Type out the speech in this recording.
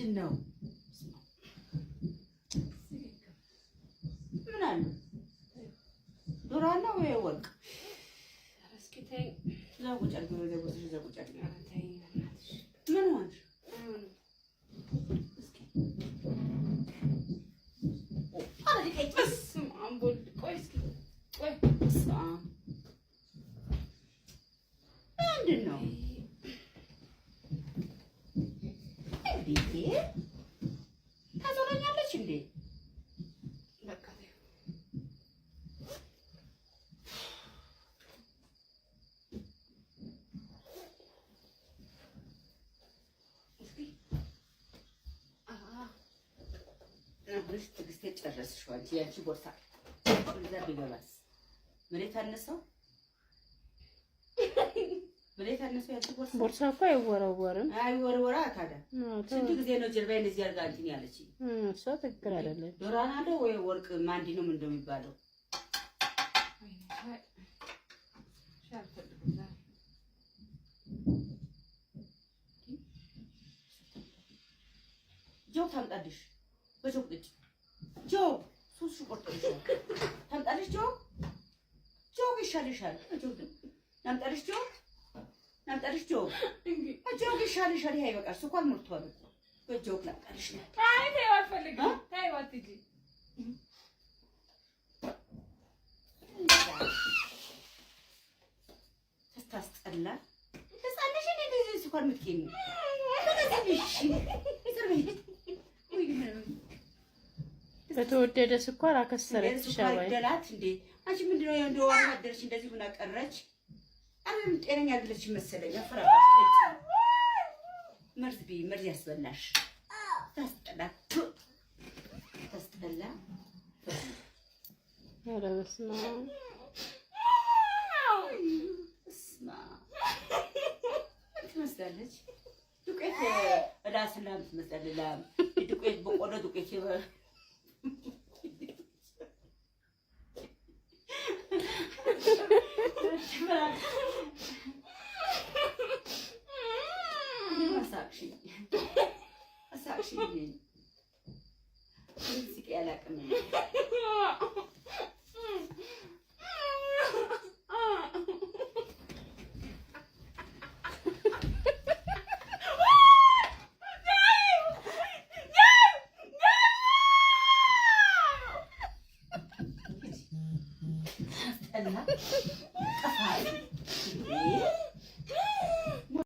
ምንድነው? ምን አለ? ዶራና ወይ ወርቅ እስኪ ተይ ዘጉጫል ዘጉጫል ምን ሆነሽ? እስኪ ቆይ እስኪ ቆይ ምንድን ነው? እንዴ ታዞረኛለች እንዴ? በቃ እስኪ ትዕግስቴ ጨረስሽዋል። ያቺ ቦርሳ እዛ ቢገባስ መሬት አነሳው መሬት አነሳው። ያቺ ቦርሳ እኮ አይወረወርም። አይወረወራ ታዲያ ስንት ጊዜ ነው ጀርባዬ እንደዚህ አድርጋ እንትን ያለችኝ? እሷ ትክክል አይደለም። ዶራና አለ ወይ ወርቅ ማንዲ ነው ምን እንደሚባለው? ጆክ ታምጣልሽ በጆክ ልጅ ጆክ ሱሱ ቆርጦልሻል። ታምጣልሽ ጆክ ጆክ ይሻልሻል። ጆክ ታምጣልሽ ጆክ ናምጣልሽ ጆክ ጆክ ይሻልሻል። ይሄ አይበቃሽ ስኳር ሞልቷል እኮ በጆክ ላምጣልሽ። አይ ተይው አልፈልግም። ተይው አትጂ ታስጠላ ተሳለሽ እንደዚህ ስኳር ምትኬኝ በተወደደ ስኳር አከሰረች ሻባይ ደላት እንዴ አንቺ ምንድነው እንደው አደረች እንደዚህ ሆና ቀረች። አሁን ጤነኛ አይደለች መሰለኝ። አፈራባሽ መርዝ ያስበላሽ ታስጠላ ታስጠላ። ኧረ በስመ አብ እስማ ትመስላለች። ዱቄት ላም ትመስላለች። ላም ዱቄት በቆሎ ዱቄት አሳቅሽኝ ስቄ አላውቅም። ጠላ